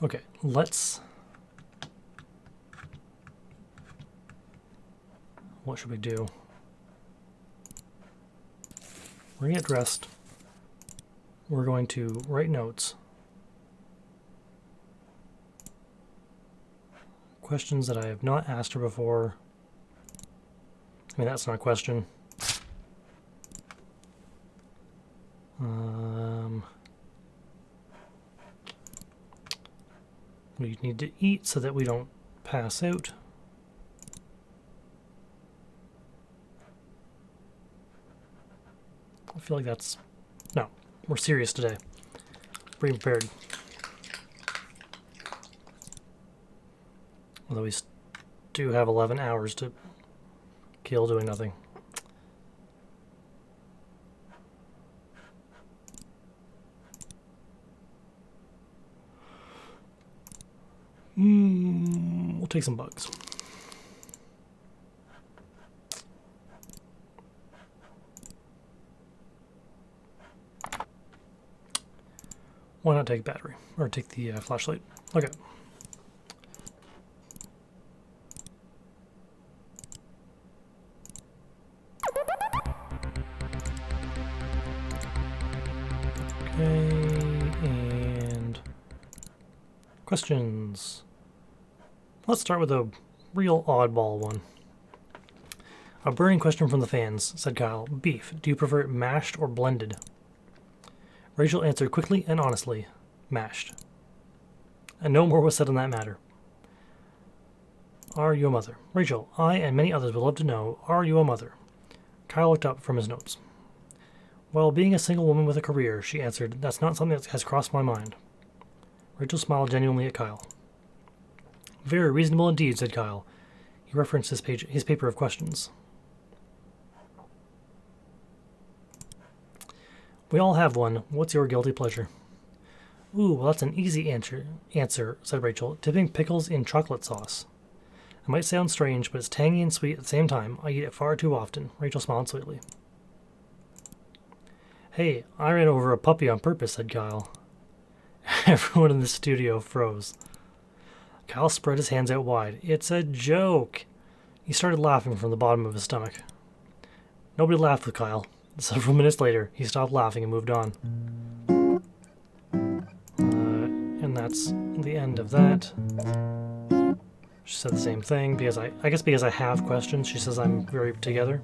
Okay, let's... What should we do? We're going to get dressed. We're going to write notes. Questions that I have not asked her before. I mean, that's not a question. We need to eat so that we don't pass out. I feel like that's... No, we're serious today. Be prepared. Although we do have 11 hours to kill doing nothing. We'll take some bugs. Why not take battery? Or take the flashlight. Okay. And questions. Let's start with a real oddball one. A burning question from the fans, said Kyle. Beef, do you prefer it mashed or blended? Rachel answered quickly and honestly, mashed. And no more was said on that matter. Are you a mother? Rachel, I and many others would love to know, are you a mother? Kyle looked up from his notes. Well, being a single woman with a career, she answered, that's not something that has crossed my mind. Rachel smiled genuinely at Kyle. Very reasonable indeed, said Kyle. He referenced his paper of questions. We all have one. What's your guilty pleasure? Ooh, well, that's an easy answer, said Rachel, dipping pickles in chocolate sauce. It might sound strange, but it's tangy and sweet at the same time. I eat it far too often. Rachel smiled sweetly. Hey, I ran over a puppy on purpose, said Kyle. Everyone in the studio froze. Kyle spread his hands out wide. It's a joke. He started laughing from the bottom of his stomach. Nobody laughed with Kyle. Several minutes later, he stopped laughing and moved on. And that's the end of that. She said the same thing because I guess because I have questions, she says I'm very together.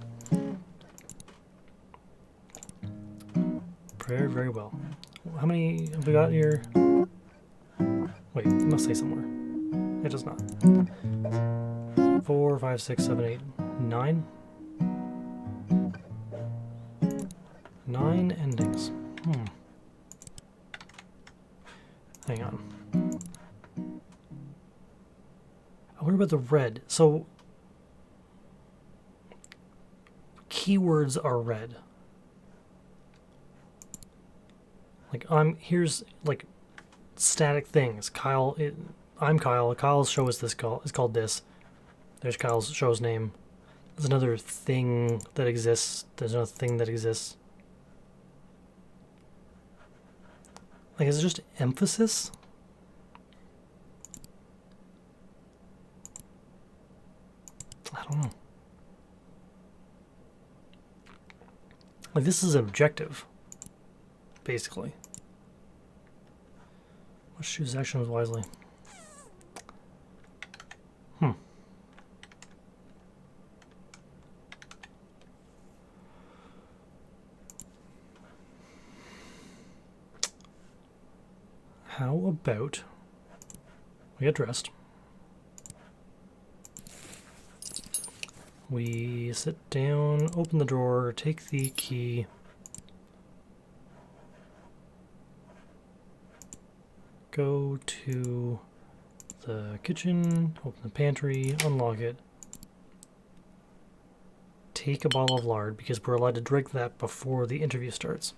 Very, very well. How many have we got here? Wait, it must say somewhere. It does not. 4, 5, 6, 7, 8, 9. 9 endings. Hang on. I wonder about the red. So, keywords are red. Like, here's, like, static things. Kyle, I'm Kyle. Kyle's show is called this. There's Kyle's show's name. There's another thing that exists. There's another thing that exists. Like, is it just emphasis? I don't know. Like, this is objective, basically. Let's choose actions wisely. How about we get dressed, we sit down, open the drawer, take the key, go to the kitchen, open the pantry, unlock it, take a bottle of lard because we're allowed to drink that before the interview starts.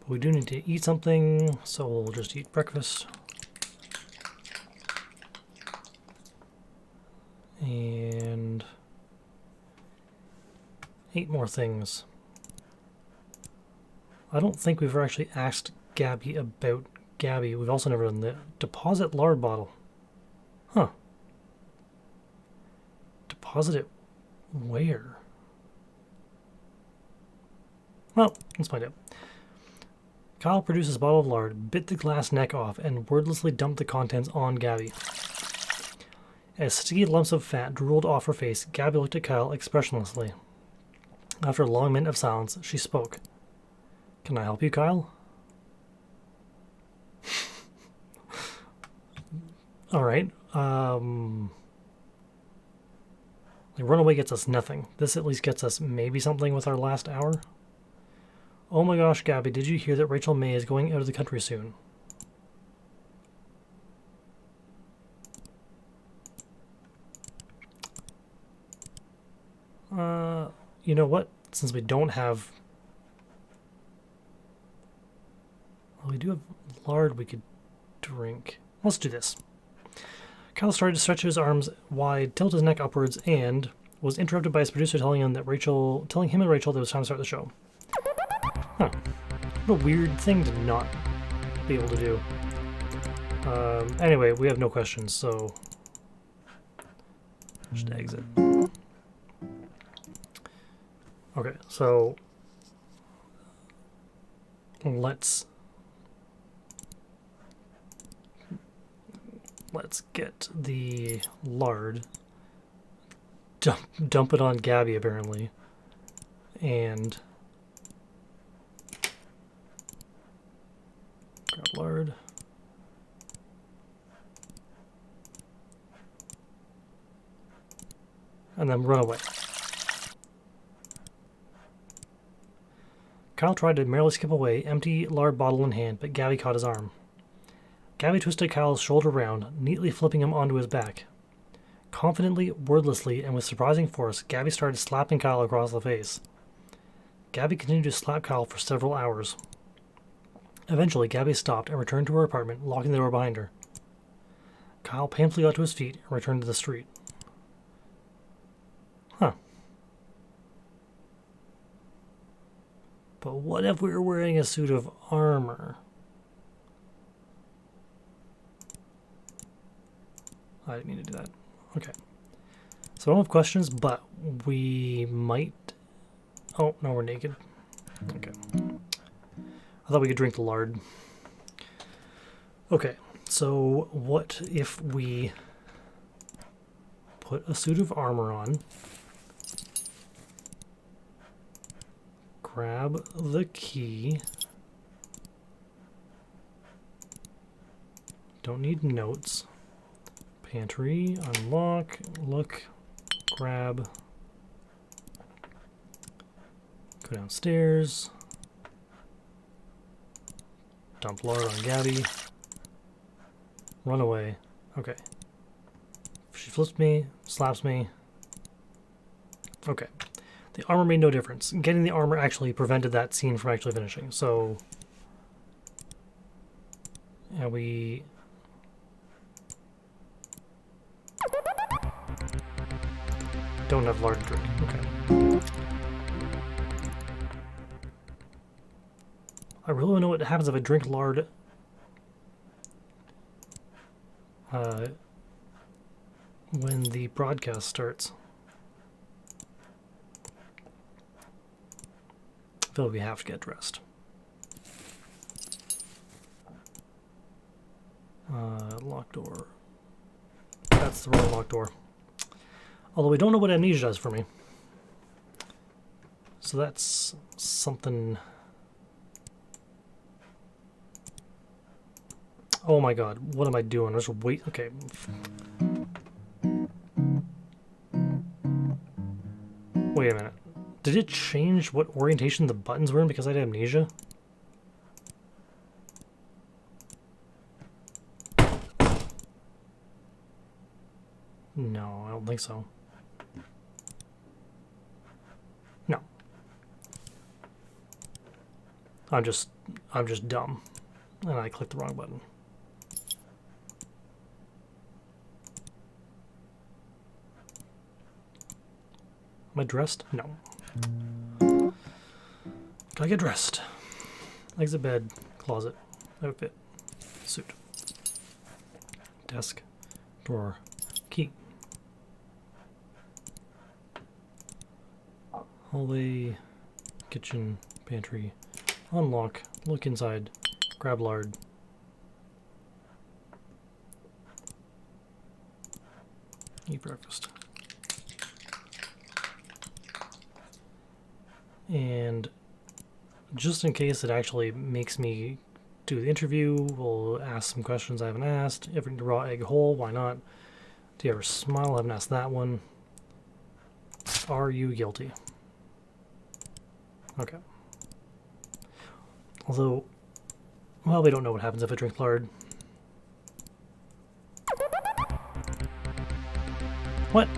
We do need to eat something, so we'll just eat breakfast. And 8 more things. I don't think we've actually asked Gabby about Gabby. We've also never done the deposit lard bottle. Huh. Deposit it where? Well, let's find out. Kyle produces a bottle of lard, bit the glass neck off, and wordlessly dumped the contents on Gabby. As sticky lumps of fat drooled off her face, Gabby looked at Kyle expressionlessly. After a long minute of silence, she spoke. Can I help you, Kyle? Alright, like, runaway gets us nothing. This at least gets us maybe something with our last hour. Oh my gosh, Gabby, did you hear that Rachel May is going out of the country soon? You know what? Since we don't have... Well, we do have lard we could drink. Let's do this. Kyle started to stretch his arms wide, tilt his neck upwards, and was interrupted by his producer telling him and Rachel that it was time to start the show. Huh. What a weird thing to not be able to do. Anyway, we have no questions, so just exit. Okay, so let's get the lard, dump it on Gabby apparently, and grab lard. And then run away. Kyle tried to merrily skip away, empty lard bottle in hand, but Gabby caught his arm. Gabby twisted Kyle's shoulder round, neatly flipping him onto his back. Confidently, wordlessly, and with surprising force, Gabby started slapping Kyle across the face. Gabby continued to slap Kyle for several hours. Eventually, Gabby stopped and returned to her apartment, locking the door behind her. Kyle painfully got to his feet and returned to the street. Huh. But what if we were wearing a suit of armor? I didn't mean to do that. Okay. So I don't have questions, but we might... Oh, no, we're naked. Okay. I thought we could drink the lard. Okay, so what if we put a suit of armor on, grab the key, don't need notes, pantry, unlock, look, grab, go downstairs, dump lard on Gabby, run away. Okay. She flips me, slaps me. Okay. The armor made no difference. Getting the armor actually prevented that scene from actually finishing. So, and we... don't have lard to drink. Okay. I really want to know what happens if I drink lard when the broadcast starts. I feel like we have to get dressed. Locked door. That's the wrong locked door. Although we don't know what amnesia does for me. So that's something... Oh my god, what am I doing? Just wait. Okay. Wait a minute. Did it change what orientation the buttons were in because I had amnesia? No, I don't think so. No. I'm just dumb. And I clicked the wrong button. Am I dressed? No. Gotta get dressed. Exit bed, closet, outfit. suit. Desk, drawer, key. Hallway, kitchen, pantry, unlock, look inside, grab lard. Eat breakfast. And just in case it actually makes me do the interview, we'll ask some questions I haven't asked. Ever eat a raw egg whole? Why not? Do you ever smile? I haven't asked that one. Are you guilty? Okay. Although, well, we don't know what happens if I drink lard. What?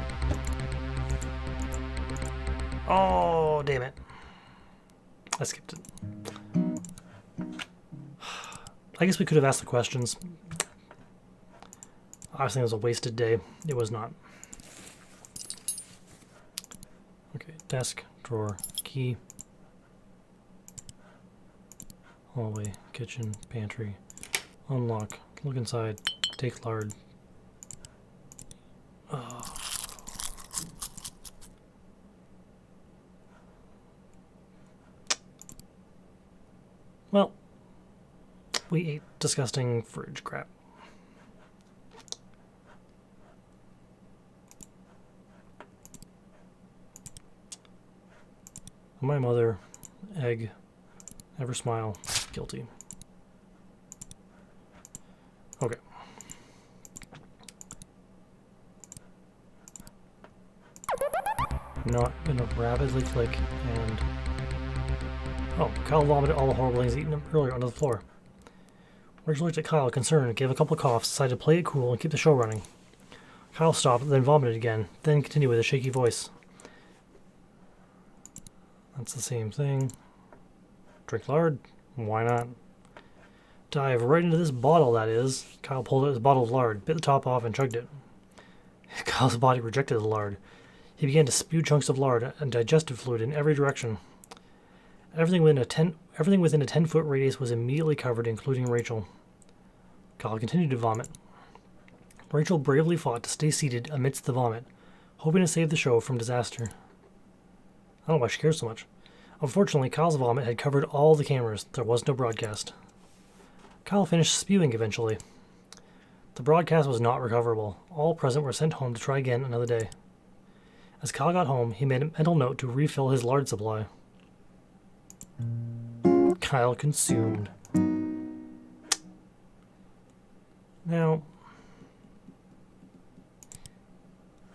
Oh, damn it. I skipped it. I guess we could have asked the questions. Obviously, it was a wasted day. It was not. Okay, desk, drawer, key. Hallway, kitchen, pantry. Unlock, look inside, take lard. Well, we ate disgusting fridge crap. My mother, egg, never smile, guilty. Okay. Not gonna rapidly click and... Oh, Kyle vomited all the horrible things eaten earlier onto the floor. Rachel looked at Kyle, concerned, gave a couple of coughs, decided to play it cool and keep the show running. Kyle stopped, then vomited again, then continued with a shaky voice. That's the same thing. Drink lard? Why not? Dive right into this bottle, that is. Kyle pulled out his bottle of lard, bit the top off, and chugged it. Kyle's body rejected the lard. He began to spew chunks of lard and digestive fluid in every direction. Everything within a 10-foot radius was immediately covered, including Rachel. Kyle continued to vomit. Rachel bravely fought to stay seated amidst the vomit, hoping to save the show from disaster. I don't know why she cares so much. Unfortunately, Kyle's vomit had covered all the cameras. There was no broadcast. Kyle finished spewing eventually. The broadcast was not recoverable. All present were sent home to try again another day. As Kyle got home, he made a mental note to refill his lard supply. Kyle consumed. Now,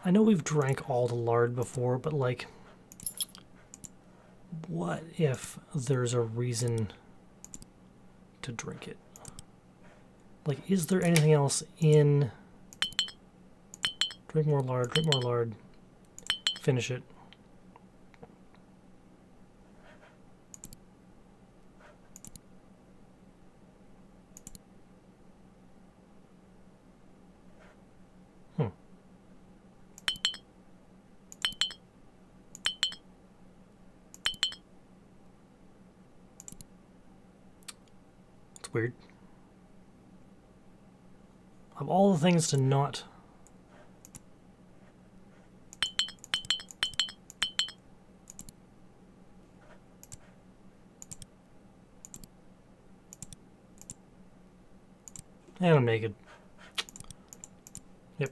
I know we've drank all the lard before, but like, what if there's a reason to drink it? Like, is there anything else in... Drink more lard, finish it. It's weird. Of all the things to not... And I'm naked. Yep.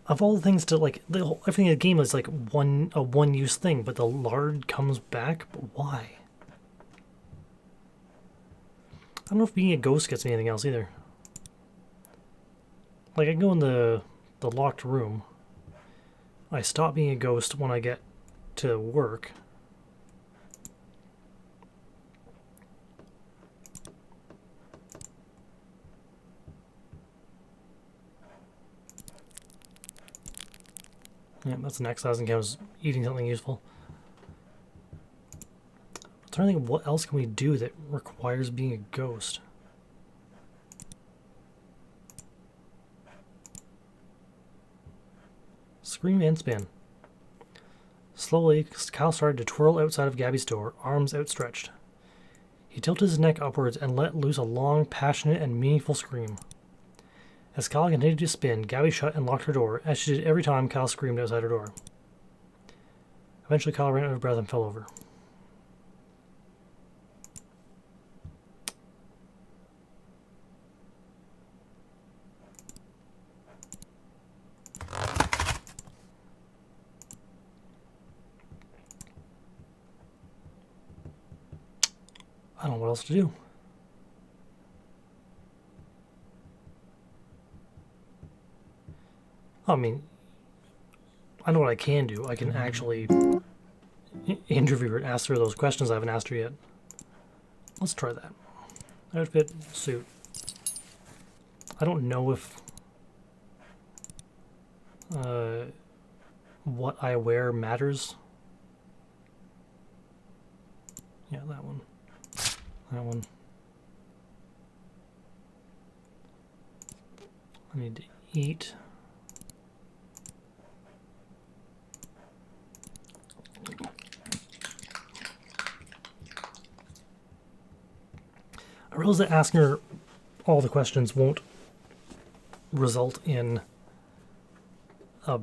Of all the things to, like, everything in the game is like a one-use thing, but the lard comes back? But why? I don't know if being a ghost gets me anything else either. Like, I can go in the locked room. I stop being a ghost when I get to work. Yeah, that's an exercise and counts eating something useful. I'm trying to think of what else can we do that requires being a ghost. Scream and spin. Slowly, Kyle started to twirl outside of Gabby's door, arms outstretched. He tilted his neck upwards and let loose a long, passionate, and meaningful scream. As Kyle continued to spin, Gabby shut and locked her door, as she did every time Kyle screamed outside her door. Eventually, Kyle ran out of breath and fell over. I don't know what else to do. I mean, I know what I can do. I can actually interview her and ask her those questions I haven't asked her yet. Let's try that. Outfit, suit. I don't know if what I wear matters. Yeah, that one. That one. I need to eat. I realize that asking her all the questions won't result in a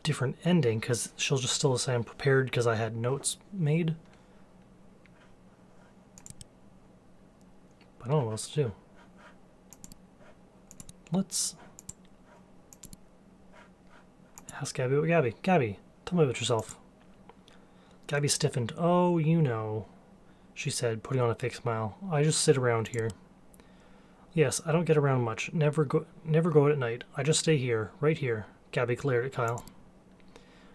different ending, because she'll just still say I'm prepared because I had notes made. But I don't know what else to do. Let's ask Gabby about Gabby. Gabby, tell me about yourself. Gabby stiffened. Oh, you know, she said, putting on a fake smile. I just sit around here. Yes, I don't get around much. Never go out at night. I just stay here, right here. Gabby glared at Kyle.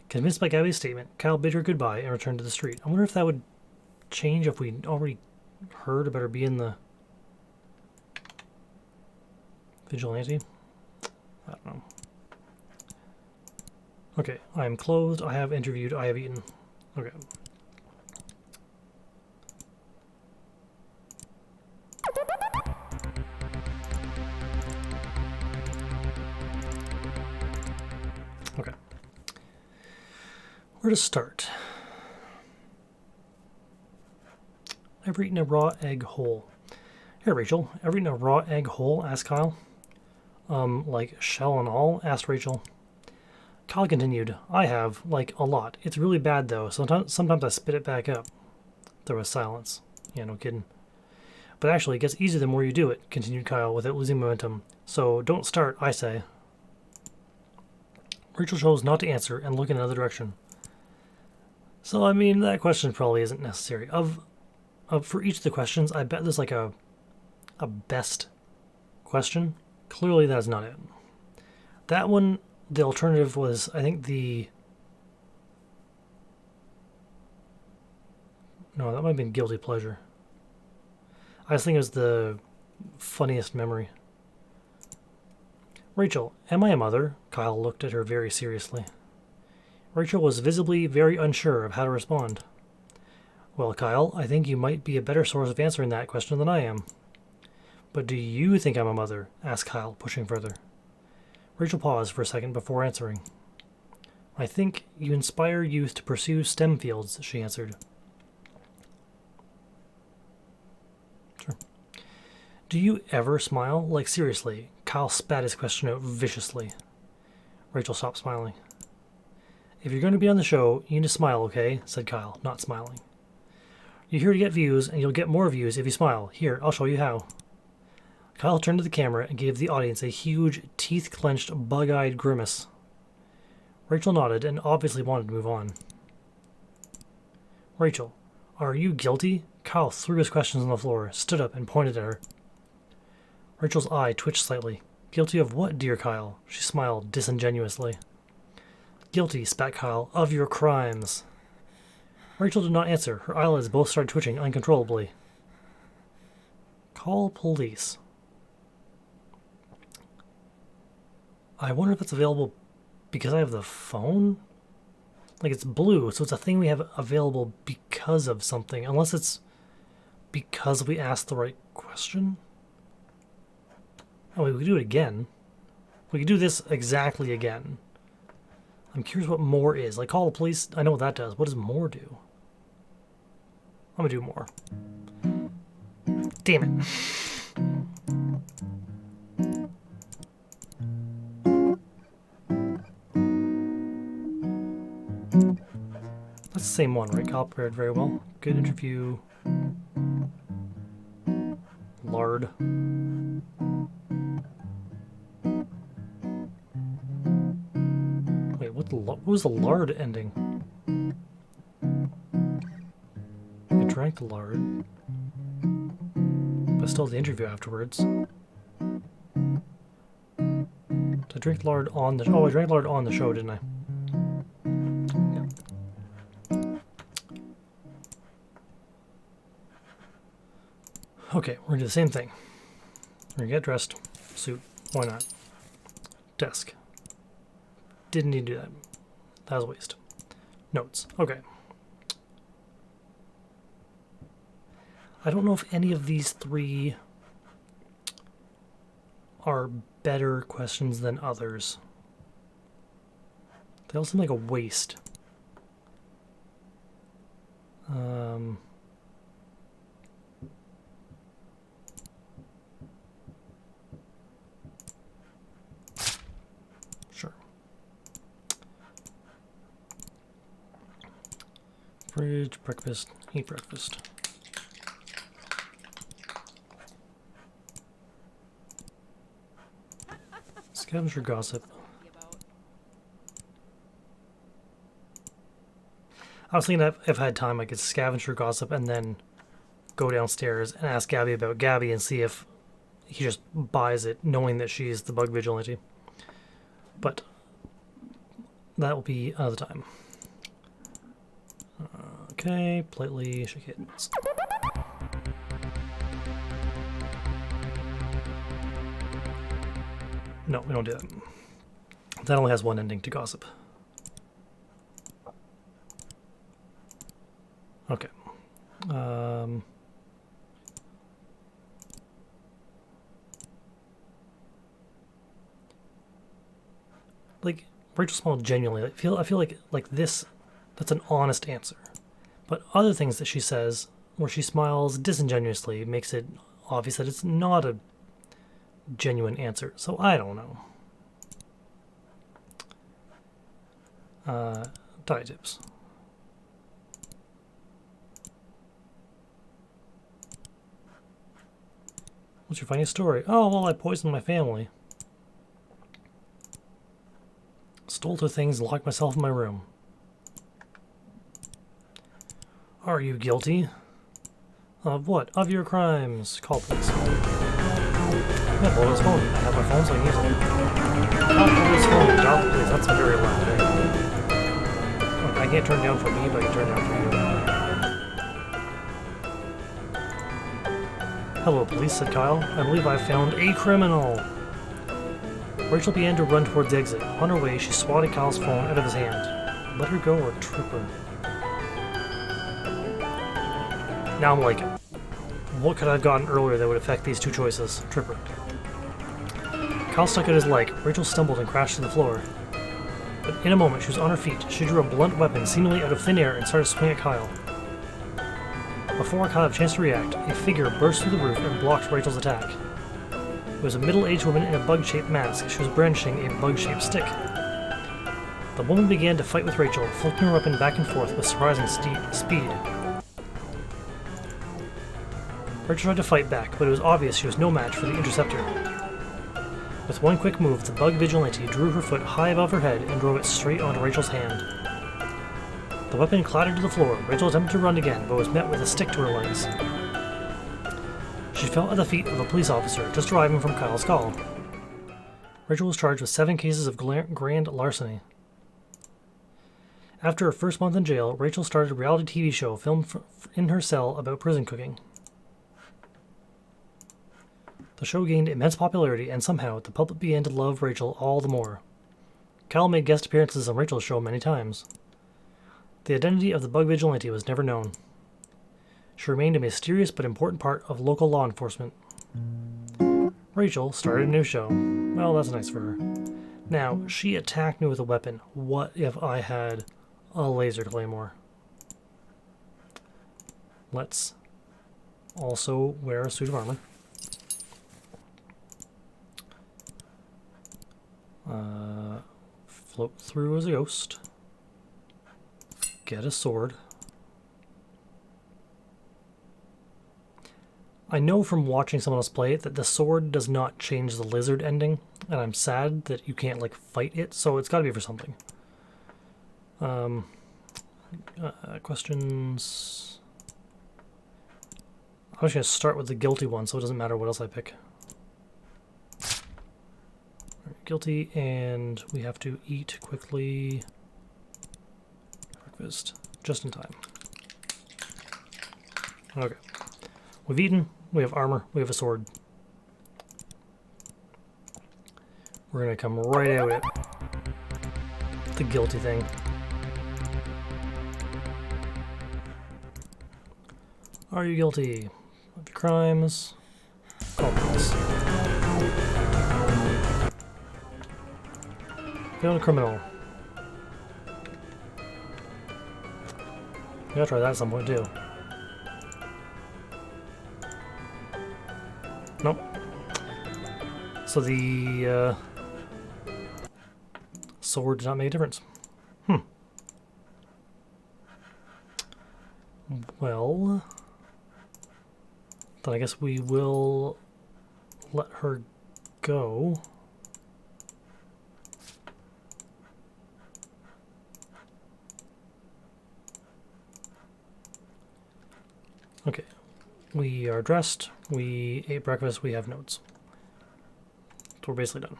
Convinced by Gabby's statement, Kyle bid her goodbye and returned to the street. I wonder if that would change if we already heard about her being the vigilante. I don't know. Okay, I am clothed, I have interviewed, I have eaten. Okay. Okay. Where to start? Ever eaten a raw egg whole? Here, Rachel, ever eaten a raw egg whole? Asked Kyle. Like shell and all? Asked Rachel. Kyle continued, I have, like, a lot. It's really bad, though. Sometimes I spit it back up. There was silence. Yeah, no kidding. But actually, it gets easier the more you do it, continued Kyle, without losing momentum. So, don't start, I say. Rachel chose not to answer and look in another direction. So, I mean, that question probably isn't necessary. For each of the questions, I bet there's like a best question. Clearly, that is not it. That one, the alternative was, I think no, that might have been guilty pleasure. I just think it was the funniest memory. Rachel, am I a mother? Kyle looked at her very seriously. Rachel was visibly very unsure of how to respond. Well, Kyle, I think you might be a better source of answering that question than I am. But do you think I'm a mother? Asked Kyle, pushing further. Rachel paused for a second before answering. I think you inspire youth to pursue STEM fields, she answered. Sure. Do you ever smile? Like, seriously? Kyle spat his question out viciously. Rachel stopped smiling. If you're going to be on the show, you need to smile, okay? Said Kyle, not smiling. You're here to get views, and you'll get more views if you smile. Here, I'll show you how. Kyle turned to the camera and gave the audience a huge, teeth-clenched, bug-eyed grimace. Rachel nodded and obviously wanted to move on. Rachel, are you guilty? Kyle threw his questions on the floor, stood up, and pointed at her. Rachel's eye twitched slightly. Guilty of what, dear Kyle? She smiled disingenuously. Guilty, spat Kyle, of your crimes. Rachel did not answer. Her eyelids both started twitching uncontrollably. Call police. I wonder if it's available because I have the phone? Like, it's blue, so it's a thing we have available because of something. Unless it's because we asked the right question? Oh, we could do it again. We could do this exactly again. I'm curious what more is. Like, call the police. I know what that does. What does more do? I'm gonna do more. Damn it. That's the same one, right? Kyle prepared very well. Good interview. Lard. Wait, what was the lard ending? I drank the lard. But still the interview afterwards. Did I drink lard on the... Oh, I drank lard on the show, didn't I? Okay, we're gonna do the same thing. We're gonna get dressed. Suit. Why not? Desk. Didn't need to do that. That was a waste. Notes. Okay. I don't know if any of these three are better questions than others. They all seem like a waste. Sure. Fridge, breakfast, eat breakfast. Scavenger gossip. I was thinking that if I had time, I could scavenger gossip and then go downstairs and ask Gabby about Gabby and see if he just buys it, knowing that she's the bug vigilante. But that will be another time. Okay, politely shake hands. No, we don't do that. That only has one ending to gossip. Okay. Like Rachel smiled genuinely. I feel like this, that's an honest answer. But other things that she says, where she smiles disingenuously, makes it obvious that it's not a genuine answer. So I don't know. Diet tips. What's your funniest story? Oh, well, I poisoned my family. Stole their things and locked myself in my room. Are you guilty? Of what? Of your crimes. Call police. Yeah, well, his phone. I have my phone, so I can use it. Call police phone. Dial the police. That's very loud. Right? Look, I can't turn down for me, but I can turn down for you. Hello, police, said Kyle. I believe I've found a criminal. Rachel began to run towards the exit. On her way, she swatted Kyle's phone out of his hand. Let her go or trip her. Now I'm like, what could I have gotten earlier that would affect these two choices? Trip her. Kyle stuck out his leg. Rachel stumbled and crashed to the floor. But in a moment, she was on her feet. She drew a blunt weapon seemingly out of thin air and started swinging at Kyle. Before Kyle had a chance to react, a figure burst through the roof and blocked Rachel's attack. It was a middle-aged woman in a bug-shaped mask. She was brandishing a bug-shaped stick. The woman began to fight with Rachel, flicking her weapon back and forth with surprising speed. Rachel tried to fight back, but it was obvious she was no match for the interceptor. With one quick move, the bug vigilante drew her foot high above her head and drove it straight onto Rachel's hand. The weapon clattered to the floor. Rachel attempted to run again, but was met with a stick to her legs. She fell at the feet of a police officer just arriving from Kyle's call. Rachel was charged with 7 cases of grand larceny. After her first month in jail, Rachel started a reality TV show filmed in her cell about prison cooking. The show gained immense popularity, and somehow the public began to love Rachel all the more. Kyle made guest appearances on Rachel's show many times. The identity of the bug vigilante was never known. She remained a mysterious but important part of local law enforcement. Rachel started a new show. Well, that's nice for her. Now, she attacked me with a weapon. What if I had a laser claymore? Let's also wear a suit of armor. Float through as a ghost. Get a sword. I know from watching someone else play it that the sword does not change the lizard ending, and I'm sad that you can't like fight it, so it's gotta be for something. Questions? I'm just gonna start with the guilty one so it doesn't matter what else I pick. Guilty, and we have to eat quickly. Breakfast, just in time. Okay. We've eaten, we have armor, we have a sword. We're gonna come right out at the guilty thing. Are you guilty of your crimes? Call police. Found a criminal. You gotta try that at some point too. Nope. So the sword did not make a difference. Well, then I guess we will let her go. Okay, we are dressed, we ate breakfast, we have notes. So we're basically done.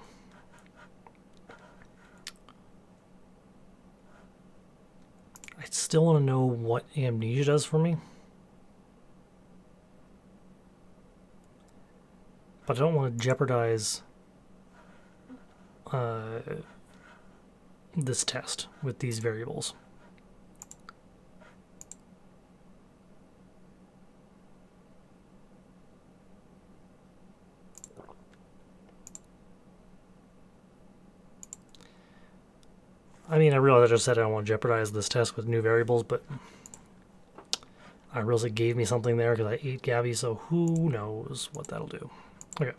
I still want to know what amnesia does for me. But I don't want to jeopardize this test with these variables. I mean, I realize I just said I don't want to jeopardize this test with new variables, but I realize it gave me something there because I ate Gabby, so who knows what that'll do. Okay.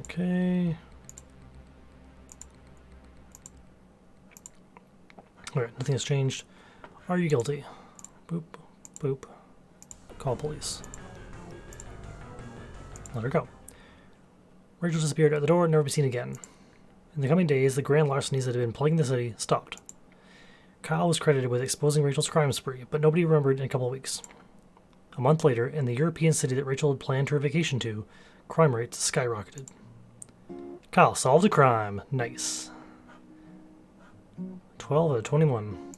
Okay. Alright, nothing has changed. Are you guilty? Boop, boop. Call police. Let her go. Rachel disappeared at the door and never be seen again. In the coming days, the grand larcenies that had been plaguing the city stopped. Kyle was credited with exposing Rachel's crime spree, but nobody remembered in a couple of weeks. A month later, in the European city that Rachel had planned her vacation to, crime rates skyrocketed. Kyle solved a crime. Nice. 12 out of 21.